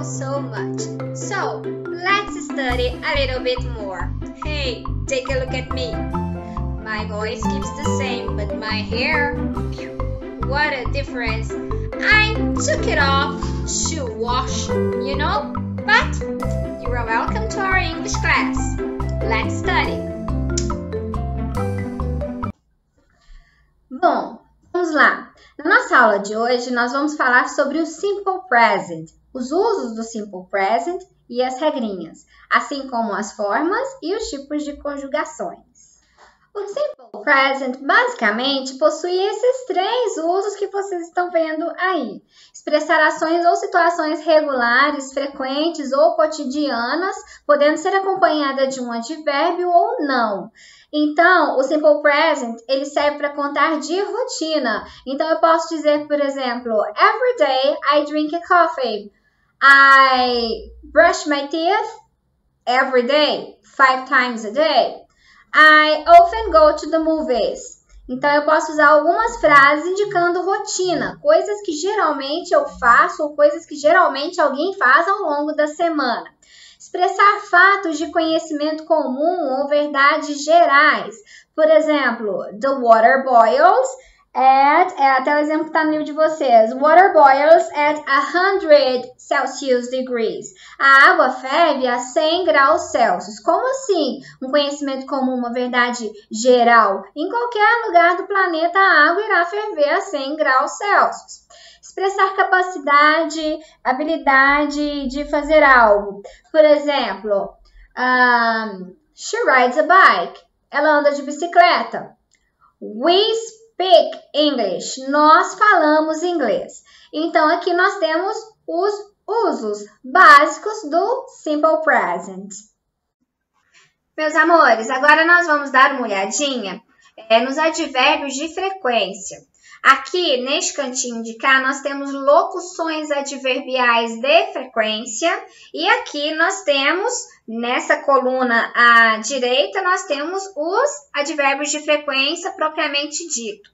so much. So, let's study a little bit more. Hey, take a look at me. My voice keeps the same, but my hair, what a difference. I took it off to wash, you know? But you are welcome to our English class. Let's study. Bom, vamos lá. Na nossa aula de hoje, nós vamos falar sobre o Simple Present, os usos do Simple Present e as regrinhas, assim como as formas e os tipos de conjugações. O Simple Present, basicamente, possui esses três usos que vocês estão vendo aí. Expressar ações ou situações regulares, frequentes ou cotidianas, podendo ser acompanhada de um advérbio ou não. Então, o Simple Present, ele serve para contar de rotina. Então, eu posso dizer, por exemplo, every day I drink a coffee. I brush my teeth every day, 5 times a day. I often go to the movies. Então, eu posso usar algumas frases indicando rotina, coisas que geralmente eu faço ou coisas que geralmente alguém faz ao longo da semana. Expressar fatos de conhecimento comum ou verdades gerais. Por exemplo, the water boils até o exemplo que está no livro de vocês. Water boils at 100 Celsius degrees. A água ferve a 100 graus Celsius. Como assim? Um conhecimento comum, uma verdade geral. Em qualquer lugar do planeta, a água irá ferver a 100 graus Celsius. Expressar capacidade, habilidade de fazer algo. Por exemplo, she rides a bike. Ela anda de bicicleta. We speak English. Nós falamos inglês. Então, aqui nós temos os usos básicos do Simple Present. Meus amores, agora nós vamos dar uma olhadinha nos advérbios de frequência. Aqui, neste cantinho de cá, nós temos locuções adverbiais de frequência. E aqui nós temos, nessa coluna à direita, nós temos os advérbios de frequência propriamente dito.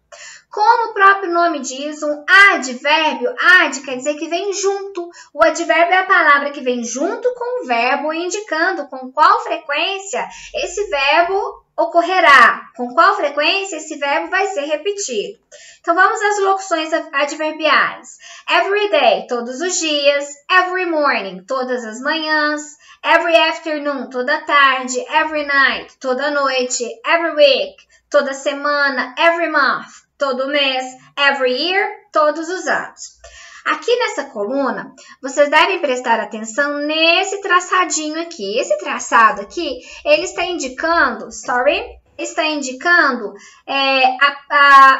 Como o próprio nome diz, um advérbio, ad quer dizer que vem junto. O advérbio é a palavra que vem junto com o verbo, indicando com qual frequência esse verbo ocorrerá, com qual frequência esse verbo vai ser repetido. Então, vamos às locuções adverbiais. Every day, todos os dias. Every morning, todas as manhãs. Every afternoon, toda tarde. Every night, toda noite. Every week, toda semana. Every month, todo mês. Every year, todos os anos. Aqui nessa coluna, vocês devem prestar atenção nesse traçadinho aqui. Esse traçado aqui, ele está indicando,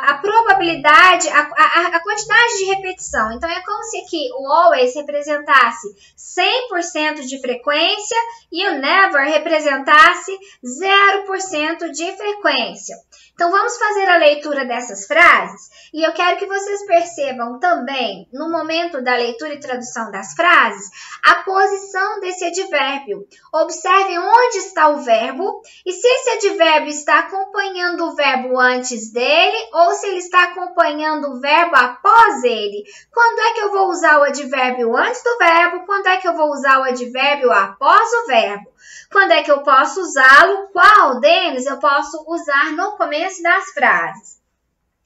a probabilidade, a quantidade de repetição. Então, é como se aqui o always representasse 100% de frequência e o never representasse 0% de frequência. Então, vamos fazer a leitura dessas frases e eu quero que vocês percebam também, no momento da leitura e tradução das frases, a posição desse advérbio. Observem onde está o verbo e se esse advérbio está acompanhando o verbo antes dele ou se ele está acompanhando o verbo após ele. Quando é que eu vou usar o advérbio antes do verbo? Quando é que eu vou usar o advérbio após o verbo? Quando é que eu posso usá-lo? Qual deles eu posso usar no começo das frases?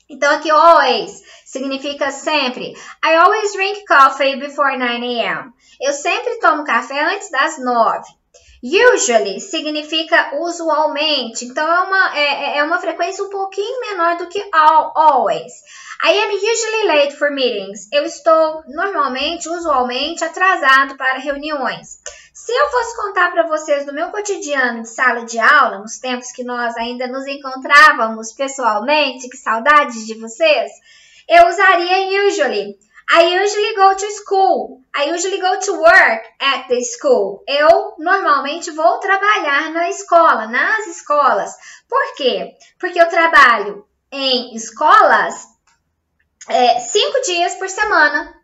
Então, aqui, always significa sempre. I always drink coffee before 9 a.m. Eu sempre tomo café antes das 9. Usually significa usualmente. Então, é uma frequência um pouquinho menor do que always. I am usually late for meetings. Eu estou normalmente, usualmente, atrasado para reuniões. Se eu fosse contar para vocês do meu cotidiano de sala de aula, nos tempos que nós ainda nos encontrávamos pessoalmente, que saudades de vocês, eu usaria usually. I usually go to school. I usually go to work at the school. Eu normalmente vou trabalhar na escola, nas escolas. Por quê? Porque eu trabalho em escolas 5 dias por semana.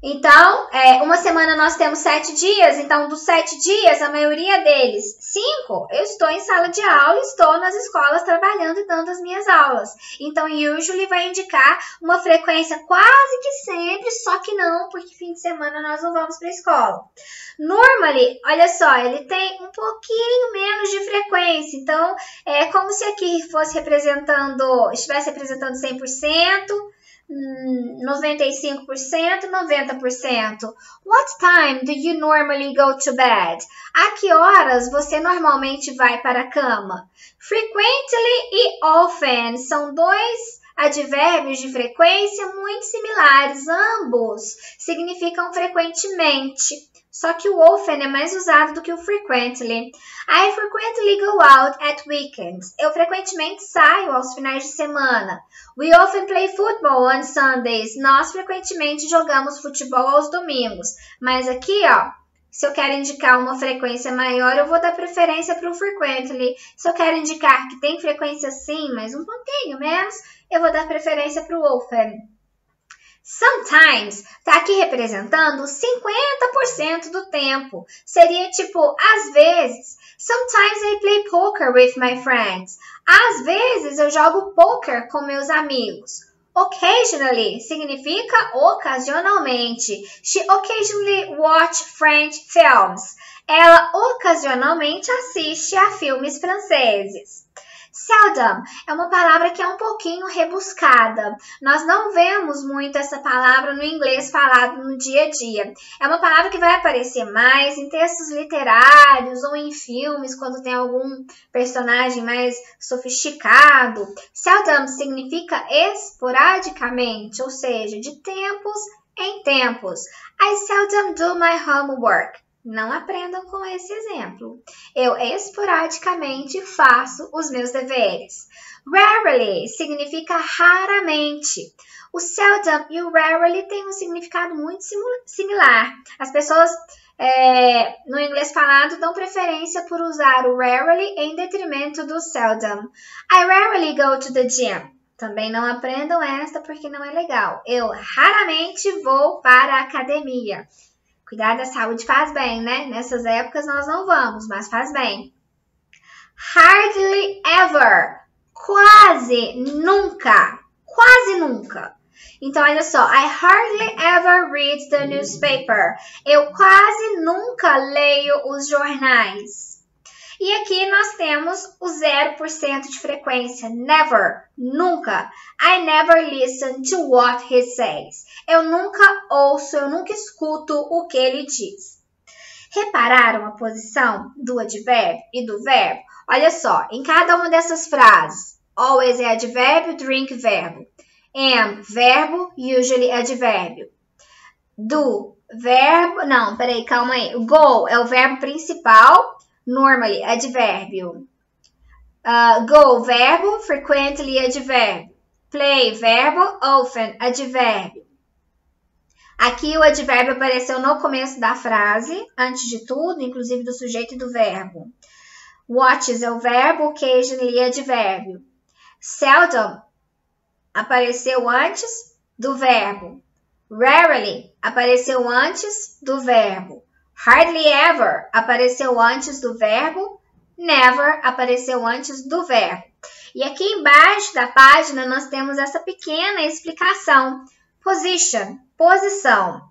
Então, uma semana nós temos 7 dias, então dos 7 dias, a maioria deles, 5, eu estou em sala de aula, estou nas escolas trabalhando e dando as minhas aulas. Então, usually vai indicar uma frequência quase que sempre, só que não, porque fim de semana nós não vamos para a escola. Normally, olha só, ele tem um pouquinho menos de frequência, então é como se aqui estivesse representando 100%, 95%, 90%. What time do you normally go to bed? A que horas você normalmente vai para a cama? Frequently e often são dois advérbios de frequência muito similares. Ambos significam frequentemente. Só que o often é mais usado do que o frequently. I frequently go out at weekends. Eu frequentemente saio aos finais de semana. We often play football on Sundays. Nós frequentemente jogamos futebol aos domingos. Mas aqui, ó, se eu quero indicar uma frequência maior, eu vou dar preferência para o frequently. Se eu quero indicar que tem frequência sim, mas um pouquinho menos, eu vou dar preferência para o often. Sometimes está aqui representando 50% do tempo. Seria tipo, às vezes. Sometimes I play poker with my friends. Às vezes eu jogo poker com meus amigos. Occasionally significa ocasionalmente. She occasionally watch French films. Ela ocasionalmente assiste a filmes franceses. Seldom é uma palavra que é um pouquinho rebuscada. Nós não vemos muito essa palavra no inglês falado no dia a dia. É uma palavra que vai aparecer mais em textos literários ou em filmes, quando tem algum personagem mais sofisticado. Seldom significa esporadicamente, ou seja, de tempos em tempos. I seldom do my homework. Não aprendam com esse exemplo. Eu esporadicamente faço os meus deveres. Rarely significa raramente. O seldom e o rarely têm um significado muito similar. As pessoas no inglês falado dão preferência por usar o rarely em detrimento do seldom. I rarely go to the gym. Também não aprendam esta porque não é legal. Eu raramente vou para a academia. Cuidar da saúde faz bem, né? Nessas épocas nós não vamos, mas faz bem. Hardly ever. Quase nunca. Quase nunca. Então, olha só. I hardly ever read the newspaper. Eu quase nunca leio os jornais. E aqui nós temos o 0% de frequência. Never. Nunca. I never listen to what he says. Eu nunca ouço, eu nunca escuto o que ele diz. Repararam a posição do advérbio e do verbo? Olha só, em cada uma dessas frases, always é advérbio, drink verbo. Am, verbo, usually advérbio. Do, verbo, não, peraí, calma aí. Go é o verbo principal, normally advérbio. Go, verbo, frequently advérbio. Play, verbo, often advérbio. Aqui o advérbio apareceu no começo da frase, antes de tudo, inclusive do sujeito e do verbo. Watches é o verbo, occasionally é advérbio. Seldom apareceu antes do verbo. Rarely apareceu antes do verbo. Hardly ever apareceu antes do verbo. Never apareceu antes do verbo. E aqui embaixo da página nós temos essa pequena explicação. Position, posição.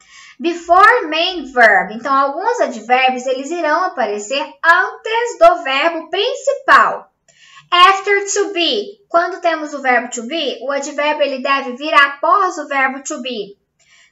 Before main verb. Então, alguns advérbios eles irão aparecer antes do verbo principal. After to be. Quando temos o verbo to be, o advérbio ele deve vir após o verbo to be.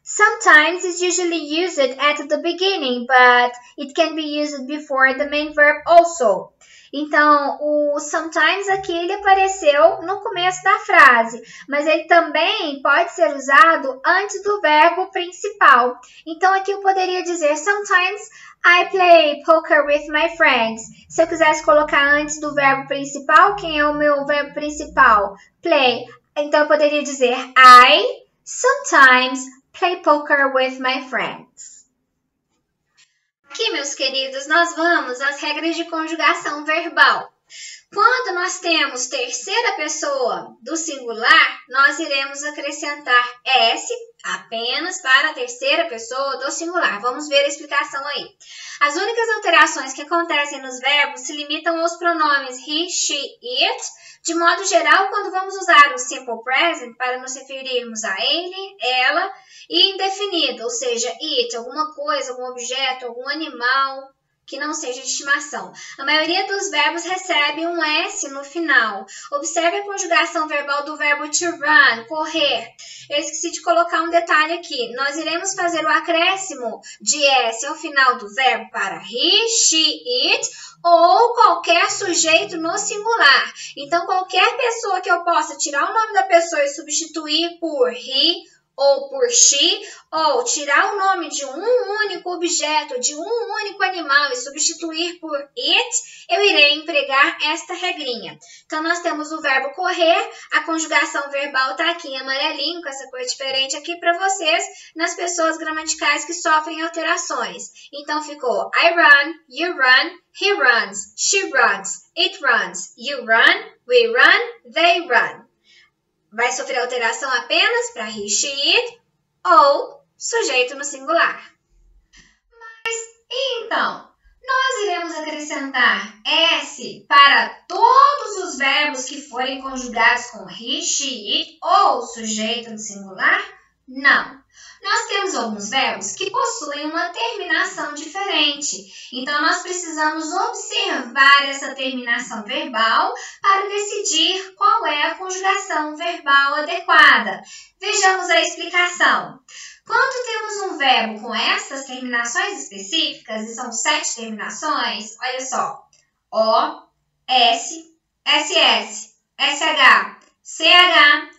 Sometimes it's usually used at the beginning, but it can be used before the main verb also. Então, o sometimes aqui ele apareceu no começo da frase, mas ele também pode ser usado antes do verbo principal. Então, aqui eu poderia dizer sometimes I play poker with my friends. Se eu quisesse colocar antes do verbo principal, quem é o meu verbo principal? Play. Então, eu poderia dizer I sometimes play poker with my friends. Aqui, meus queridos, nós vamos às regras de conjugação verbal. Quando nós temos terceira pessoa do singular, nós iremos acrescentar S apenas para a terceira pessoa do singular. Vamos ver a explicação aí. As únicas alterações que acontecem nos verbos se limitam aos pronomes he, she, it. De modo geral, quando vamos usar o simple present para nos referirmos a ele, ela e indefinido, ou seja, it, alguma coisa, algum objeto, algum animal que não seja de estimação. A maioria dos verbos recebe um S no final. Observe a conjugação verbal do verbo to run, correr. Eu esqueci de colocar um detalhe aqui. Nós iremos fazer o acréscimo de S ao final do verbo para he, she, it ou qualquer sujeito no singular. Então, qualquer pessoa que eu possa tirar o nome da pessoa e substituir por he ou por she, ou tirar o nome de um único objeto, de um único animal e substituir por it, eu irei empregar esta regrinha. Então, nós temos o verbo correr, a conjugação verbal está aqui em amarelinho, com essa cor diferente aqui para vocês, nas pessoas gramaticais que sofrem alterações. Então, ficou I run, you run, he runs, she runs, it runs, you run, we run, they run. Vai sofrer alteração apenas para he, she, it ou sujeito no singular. Mas, então, nós iremos acrescentar S para todos os verbos que forem conjugados com he, she, it ou sujeito no singular? Não. Nós temos alguns verbos que possuem uma terminação diferente. Então, nós precisamos observar essa terminação verbal para decidir qual é a conjugação verbal adequada. Vejamos a explicação. Quando temos um verbo com essas terminações específicas, e são 7 terminações, olha só, O, S, SS, SH, CH,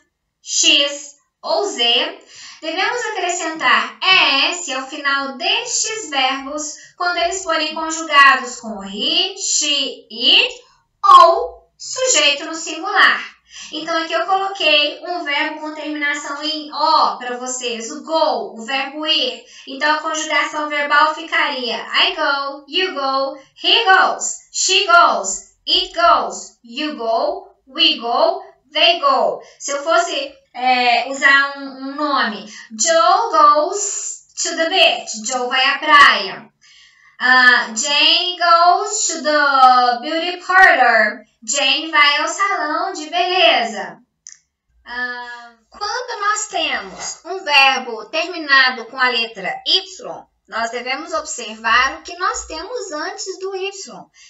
X ou Z, devemos acrescentar ES ao final destes verbos quando eles forem conjugados com he, she, it ou sujeito no singular. Então, aqui eu coloquei um verbo com terminação em O para vocês, o go, o verbo ir. Então, a conjugação verbal ficaria I go, you go, he goes, she goes, it goes, you go, we go, they go. Se eu fosse usar um nome, Joe goes to the beach. Joe vai à praia. Jane goes to the beauty parlor. Jane vai ao salão de beleza. Quando nós temos um verbo terminado com a letra Y, nós devemos observar o que nós temos antes do Y.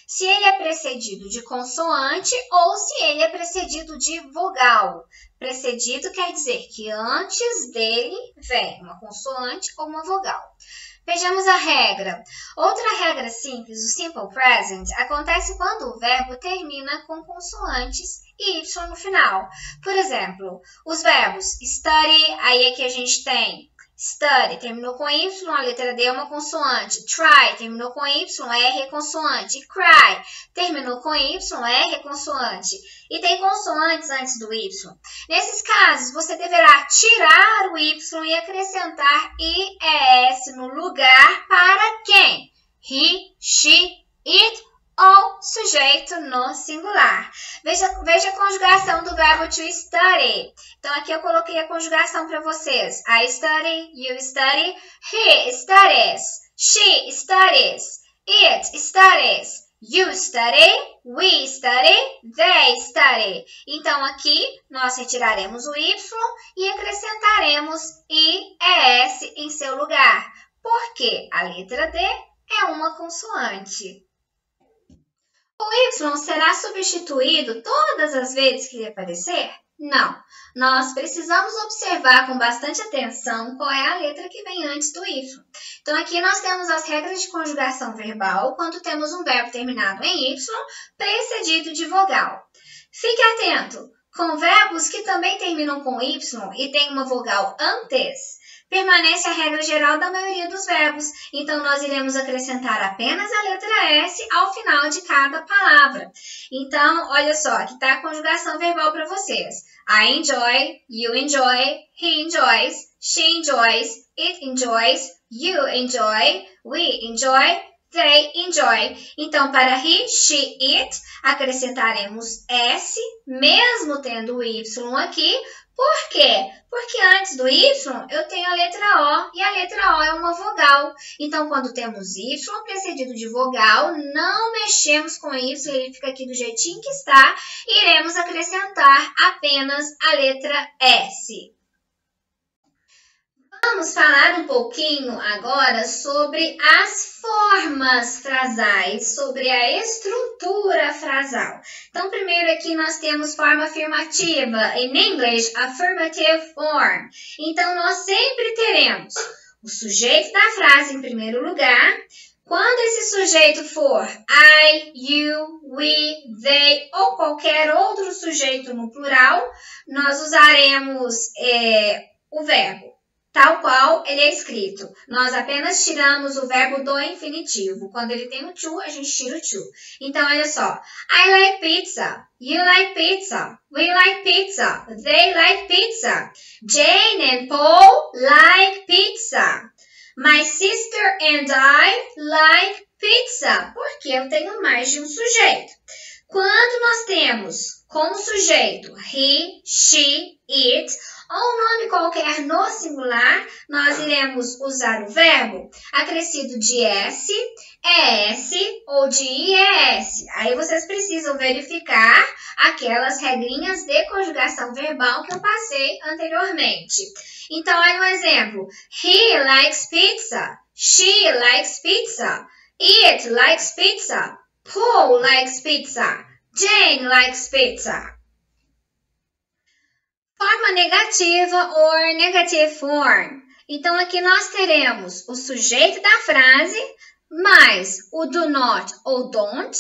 Se ele é precedido de consoante ou se ele é precedido de vogal. Precedido quer dizer que antes dele vem uma consoante ou uma vogal. Vejamos a regra. Outra regra simples, o simple present, acontece quando o verbo termina com consoantes e Y no final. Por exemplo, os verbos study, aí aqui a gente tem study, terminou com Y, a letra D é uma consoante. Try, terminou com Y, R é consoante. Cry, terminou com Y, R é consoante. E tem consoantes antes do Y. Nesses casos, você deverá tirar o Y e acrescentar IES no lugar para quem? He, she, it ou sujeito no singular. Veja a conjugação do verbo to study. Então, aqui eu coloquei a conjugação para vocês. I study, you study, he studies, she studies, it studies, you study, we study, they study. Então, aqui nós retiraremos o Y e acrescentaremos IES em seu lugar, porque a letra D é uma consoante. O Y será substituído todas as vezes que ele aparecer? Não. Nós precisamos observar com bastante atenção qual é a letra que vem antes do Y. Então, aqui nós temos as regras de conjugação verbal quando temos um verbo terminado em Y precedido de vogal. Fique atento, com verbos que também terminam com Y e tem uma vogal antes, permanece a regra geral da maioria dos verbos. Então, nós iremos acrescentar apenas a letra S ao final de cada palavra. Então, olha só, aqui está a conjugação verbal para vocês. I enjoy, you enjoy, he enjoys, she enjoys, it enjoys, you enjoy, we enjoy, they enjoy. Então, para he, she, it, acrescentaremos S, mesmo tendo o Y aqui. Por quê? Porque antes do Y eu tenho a letra O e a letra O é uma vogal. Então, quando temos Y precedido de vogal, não mexemos com Y, ele fica aqui do jeitinho que está. Iremos acrescentar apenas a letra S. Vamos falar um pouquinho agora sobre as formas frasais, sobre a estrutura frasal. Então, primeiro aqui nós temos forma afirmativa, in English, affirmative form. Então, nós sempre teremos o sujeito da frase em primeiro lugar. Quando esse sujeito for I, you, we, they ou qualquer outro sujeito no plural, nós usaremos o verbo tal qual ele é escrito. Nós apenas tiramos o verbo do infinitivo. Quando ele tem o to, a gente tira o to. Então, olha só. I like pizza. You like pizza. We like pizza. They like pizza. Jane and Paul like pizza. My sister and I like pizza. Porque eu tenho mais de um sujeito. Quando nós temos como sujeito he, she, it, ou um nome qualquer no singular, nós iremos usar o verbo acrescido de S, ES ou de IES. Aí vocês precisam verificar aquelas regrinhas de conjugação verbal que eu passei anteriormente. Então, olha um exemplo. He likes pizza. She likes pizza. It likes pizza. Paul likes pizza. Jane likes pizza. Forma negativa or negative form. Então, aqui nós teremos o sujeito da frase, mais o do not ou don't,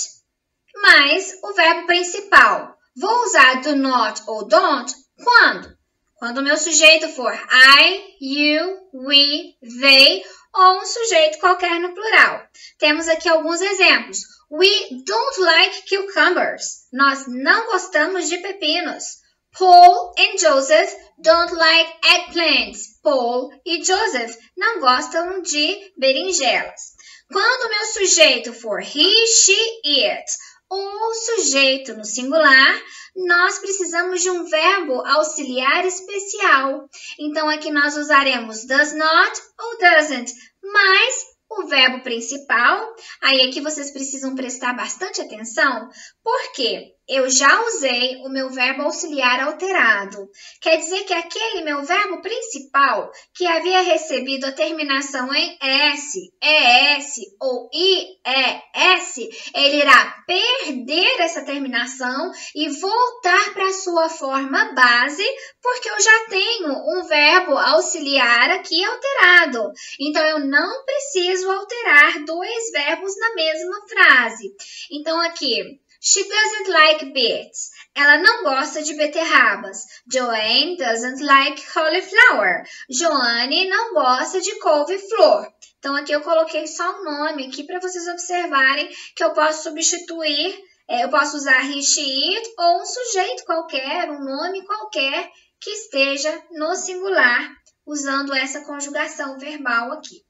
mais o verbo principal. Vou usar do not ou don't quando? Quando o meu sujeito for I, you, we, they ou um sujeito qualquer no plural. Temos aqui alguns exemplos. We don't like cucumbers. Nós não gostamos de pepinos. Paul and Joseph don't like eggplants. Paul e Joseph não gostam de berinjelas. Quando o meu sujeito for he, she, it, ou sujeito no singular, nós precisamos de um verbo auxiliar especial. Então, aqui nós usaremos does not ou doesn't, mas o verbo principal, aí aqui vocês precisam prestar bastante atenção, porque eu já usei o meu verbo auxiliar alterado. Quer dizer que aquele meu verbo principal, que havia recebido a terminação em S, ES ou IES, ele irá perder essa terminação e voltar para a sua forma base, porque eu já tenho um verbo auxiliar aqui alterado. Então, eu não preciso alterar dois verbos na mesma frase. Então, aqui, she doesn't like beets. Ela não gosta de beterrabas. Joanne doesn't like cauliflower. Joanne não gosta de couve-flor. Então, aqui eu coloquei só um nome aqui para vocês observarem que eu posso substituir, eu posso usar he, she, it ou um sujeito qualquer, um nome qualquer que esteja no singular, usando essa conjugação verbal aqui.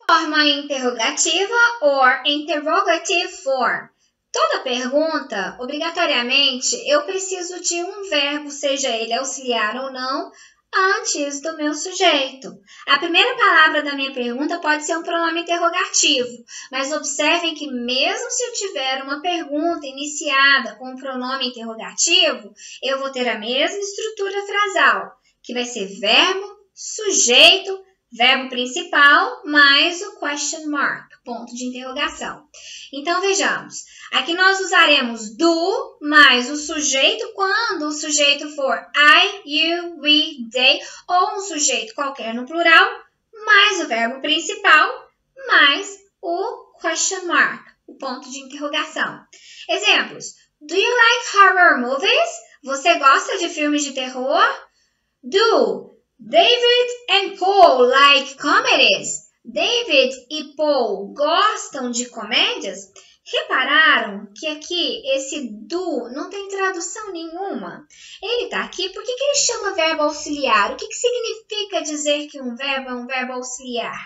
Forma interrogativa or interrogative form. Toda pergunta, obrigatoriamente, eu preciso de um verbo, seja ele auxiliar ou não, antes do meu sujeito. A primeira palavra da minha pergunta pode ser um pronome interrogativo, mas observem que mesmo se eu tiver uma pergunta iniciada com um pronome interrogativo, eu vou ter a mesma estrutura frasal, que vai ser verbo, sujeito, verbo principal mais o question mark, ponto de interrogação. Então, vejamos. Aqui nós usaremos do mais o sujeito quando o sujeito for I, you, we, they ou um sujeito qualquer no plural, mais o verbo principal, mais o question mark, o ponto de interrogação. Exemplos. Do you like horror movies? Você gosta de filmes de terror? Do David and Paul like comedies? David e Paul gostam de comédias? Repararam que aqui esse do não tem tradução nenhuma? Ele está aqui, por que ele chama verbo auxiliar? O que significa dizer que um verbo é um verbo auxiliar?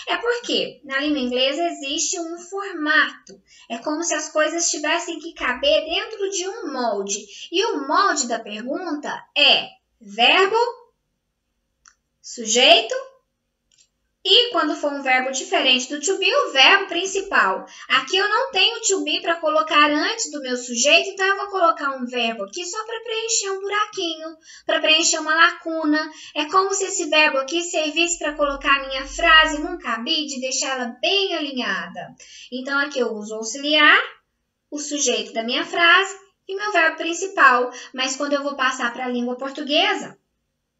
É porque na língua inglesa existe um formato. É como se as coisas tivessem que caber dentro de um molde. E o molde da pergunta é verbo, sujeito, e quando for um verbo diferente do to be, o verbo principal. Aqui eu não tenho to be para colocar antes do meu sujeito, então eu vou colocar um verbo aqui só para preencher um buraquinho, para preencher uma lacuna. É como se esse verbo aqui servisse para colocar a minha frase num cabide e deixar ela bem alinhada. Então aqui eu uso o auxiliar, o sujeito da minha frase e meu verbo principal. Mas quando eu vou passar para a língua portuguesa,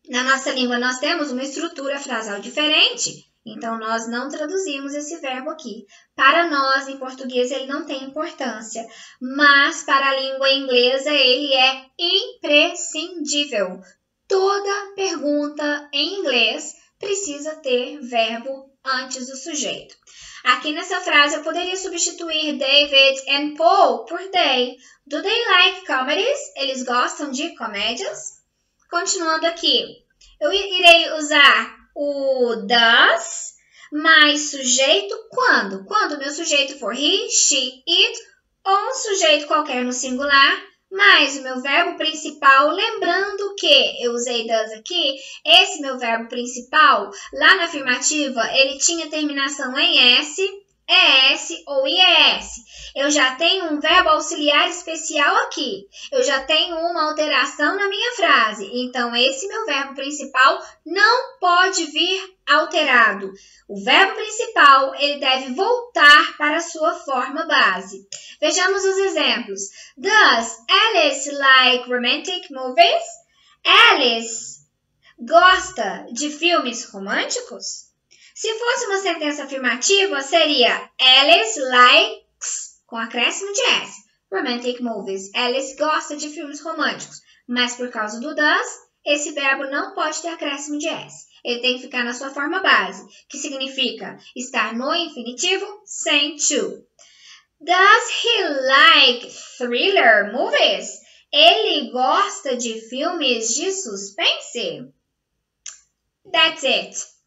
na nossa língua nós temos uma estrutura frasal diferente. Então, nós não traduzimos esse verbo aqui. Para nós, em português, ele não tem importância, mas para a língua inglesa, ele é imprescindível. Toda pergunta em inglês precisa ter verbo antes do sujeito. Aqui nessa frase, eu poderia substituir David and Paul por they. Do they like comedies? Eles gostam de comédias? Continuando aqui, eu irei usar o does mais sujeito quando? Quando meu sujeito for he, she, it ou um sujeito qualquer no singular, mais o meu verbo principal, lembrando que eu usei does aqui, esse meu verbo principal, lá na afirmativa, ele tinha terminação em S, ES ou IES. Eu já tenho um verbo auxiliar especial aqui. Eu já tenho uma alteração na minha frase. Então, esse meu verbo principal não pode vir alterado. O verbo principal, ele deve voltar para a sua forma base. Vejamos os exemplos. Does Alice like romantic movies? Alice gosta de filmes românticos? Se fosse uma sentença afirmativa, seria Alice likes, com acréscimo de S, romantic movies. Alice gosta de filmes românticos. Mas por causa do does, esse verbo não pode ter acréscimo de S. Ele tem que ficar na sua forma base, que significa estar no infinitivo sem to. Does he like thriller movies? Ele gosta de filmes de suspense? That's it.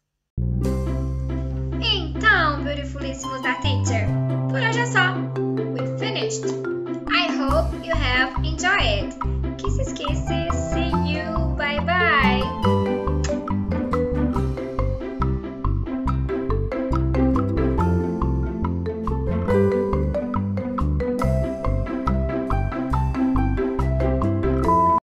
Então, beautifulíssimos da Teacher, por hoje é só. We've finished. I hope you have enjoyed. Kisses, kisses.